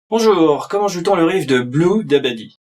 Bonjour, comment joue-t-on le riff de Blue d'Abadi?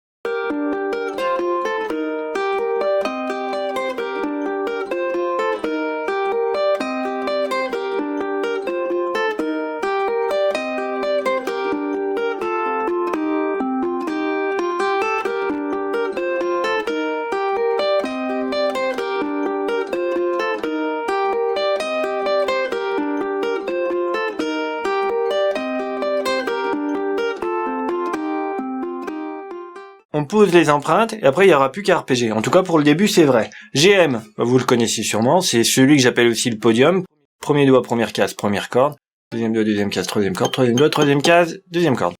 On pose les empreintes et après il n'y aura plus qu'à arpéger. En tout cas pour le début c'est vrai. GM, vous le connaissez sûrement, c'est celui que j'appelle aussi le podium. Premier doigt, première case, première corde. Deuxième doigt, deuxième case, troisième corde. Troisième doigt, troisième case, deuxième corde.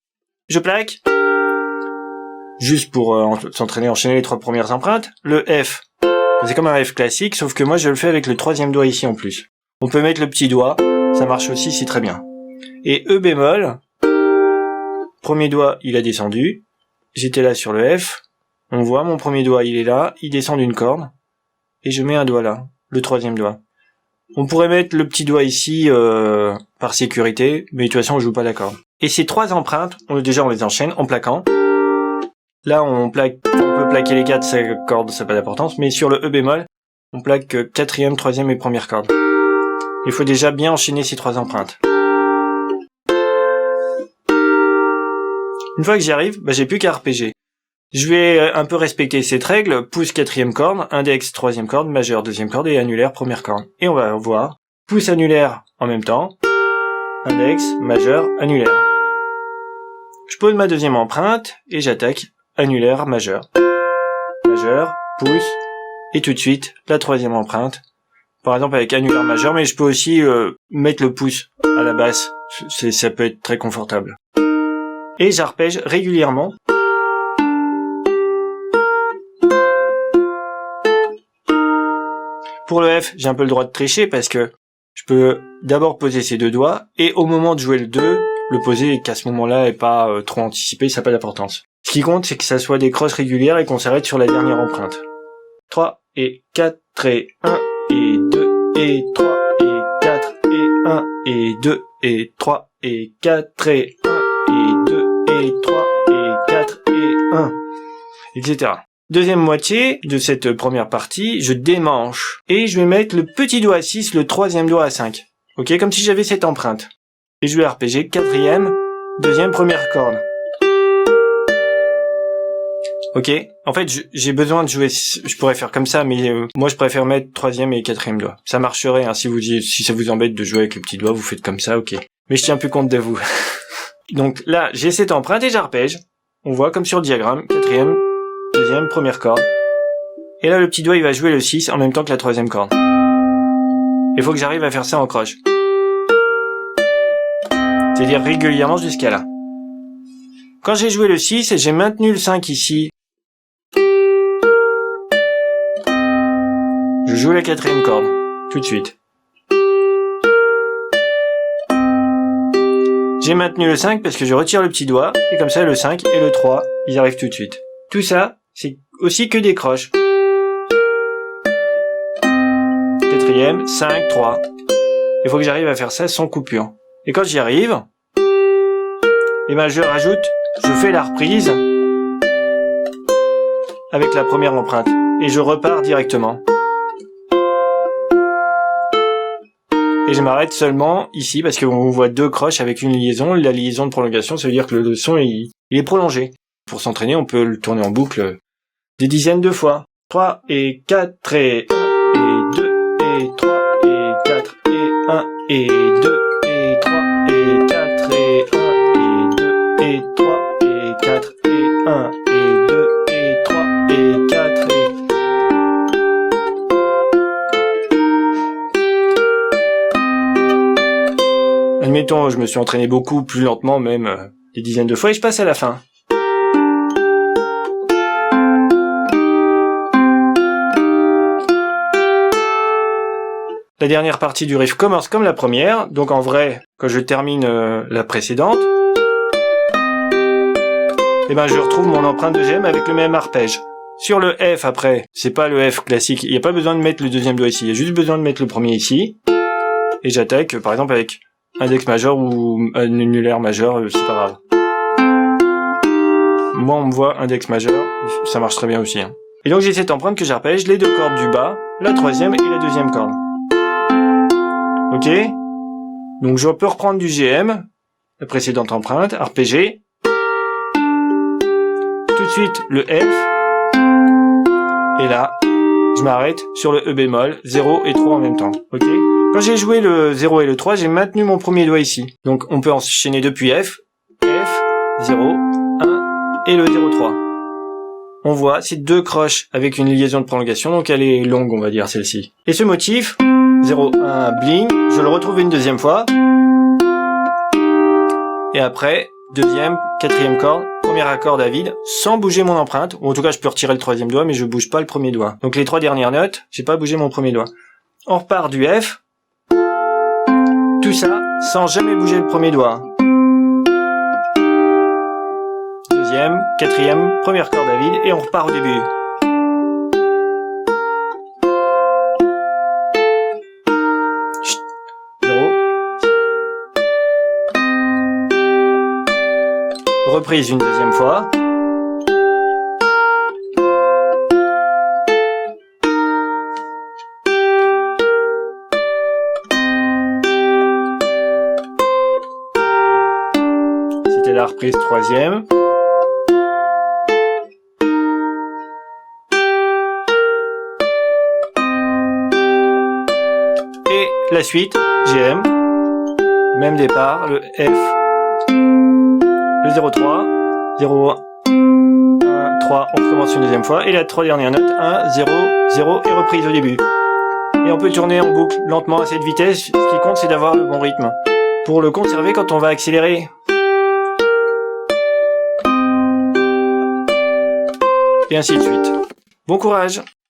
Je plaque. Juste pour s'entraîner à enchaîner les trois premières empreintes. Le F, c'est comme un F classique, sauf que moi je le fais avec le troisième doigt ici en plus. On peut mettre le petit doigt, ça marche aussi, c'est très bien. Et E bémol, premier doigt il a descendu. J'étais là sur le F, on voit mon premier doigt, il est là, il descend d'une corde, et je mets un doigt là, le troisième doigt. On pourrait mettre le petit doigt ici par sécurité, mais de toute façon on joue pas la corde. Et ces trois empreintes, on les enchaîne en plaquant. Là on peut plaquer les quatre cordes, ça n'a pas d'importance, mais sur le E bémol, on plaque quatrième, troisième et première corde. Il faut déjà bien enchaîner ces trois empreintes. Une fois que j'y arrive, j'ai plus qu'à arpéger. Je vais un peu respecter cette règle, pouce quatrième corde, index troisième corde, majeur deuxième corde et annulaire première corde. Et on va voir pouce annulaire en même temps, index, majeur, annulaire. Je pose ma deuxième empreinte et j'attaque annulaire, majeur, pouce et tout de suite la troisième empreinte. Par exemple avec annulaire majeur, mais je peux aussi mettre le pouce à la basse, ça peut être très confortable. Et j'arpège régulièrement. Pour le F, j'ai un peu le droit de tricher parce que je peux d'abord poser ces deux doigts et au moment de jouer le 2, le poser et qu'à ce moment-là est pas trop anticipé, ça n'a pas d'importance. Ce qui compte, c'est que ça soit des crosses régulières et qu'on s'arrête sur la dernière empreinte. 3 et 4 et 1 et 2 et 3 et 4 et 1 et 2 et 3 et 4 et 1 et 2 et 3 et 4 et 1, etc. Deuxième moitié de cette première partie, je démanche et je vais mettre le petit doigt à 6, le troisième doigt à 5. Ok, comme si j'avais cette empreinte. Et je vais arpéger quatrième, deuxième, première corde. Ok, en fait j'ai besoin de jouer, je pourrais faire comme ça, mais moi je préfère mettre troisième et quatrième doigt. Ça marcherait, hein, si ça vous embête de jouer avec le petit doigt, vous faites comme ça, ok. Mais je tiens plus compte de vous. Donc là, j'ai cette empreinte et j'arpège. On voit comme sur le diagramme, quatrième, deuxième, première corde. Et là, le petit doigt, il va jouer le 6 en même temps que la troisième corde. Il faut que j'arrive à faire ça en croche. C'est-à-dire régulièrement jusqu'à là. Quand j'ai joué le 6 et j'ai maintenu le 5 ici, je joue la quatrième corde, tout de suite. J'ai maintenu le 5 parce que je retire le petit doigt, et comme ça le 5 et le 3, ils arrivent tout de suite. Tout ça, c'est aussi que des croches. Quatrième, 5, 3. Il faut que j'arrive à faire ça sans coupure. Et quand j'y arrive, je fais la reprise avec la première empreinte. Et je repars directement. Et je m'arrête seulement ici parce qu'on voit deux croches avec une liaison. La liaison de prolongation, ça veut dire que le son il est prolongé. Pour s'entraîner, on peut le tourner en boucle des dizaines de fois. 3 et 4 et 1 et 2 et 3 et 4 et 1 et 2 et 3 et 4 et 1 et 2 et 3 et 4 et 1 et 2 et 3 et 4 et... Admettons, je me suis entraîné beaucoup, plus lentement même, des dizaines de fois, et je passe à la fin. La dernière partie du riff commence comme la première, donc en vrai, quand je termine la précédente, je retrouve mon empreinte de GM avec le même arpège. Sur le F après, c'est pas le F classique, il n'y a pas besoin de mettre le deuxième doigt ici, il y a juste besoin de mettre le premier ici, et j'attaque par exemple avec index majeur ou annulaire majeur, c'est pas grave. moi on me voit index majeur, ça marche très bien aussi. Hein. Et donc j'ai cette empreinte que j'arpège, les deux cordes du bas, la troisième et la deuxième corde. Ok? Donc je peux reprendre du GM, la précédente empreinte, arpéger. Tout de suite le F. Et là, je m'arrête sur le E bémol, 0 et 3 en même temps. Ok? Quand j'ai joué le 0 et le 3, j'ai maintenu mon premier doigt ici. Donc on peut enchaîner depuis F, 0, 1 et le 0, 3. On voit, c'est deux croches avec une liaison de prolongation, donc elle est longue, on va dire, celle-ci. Et ce motif, 0, 1, bling, je le retrouve une deuxième fois. Et après, deuxième, quatrième corde, premier accord à vide, sans bouger mon empreinte. Ou en tout cas, je peux retirer le troisième doigt, mais je bouge pas le premier doigt. Donc les trois dernières notes, j'ai pas bougé mon premier doigt. On repart du F. Tout ça, sans jamais bouger le premier doigt. Deuxième, quatrième, première corde à vide, et on repart au début. Chut. 0. Reprise une deuxième fois. C'était la reprise troisième. Et la suite, GM, même départ, le F, le 0-3, 0, 1, 3, on recommence une deuxième fois, et la trois dernières notes, 1, 0, 0, et reprise au début. Et on peut tourner en boucle lentement à cette vitesse, ce qui compte c'est d'avoir le bon rythme, pour le conserver quand on va accélérer. Et ainsi de suite. Bon courage!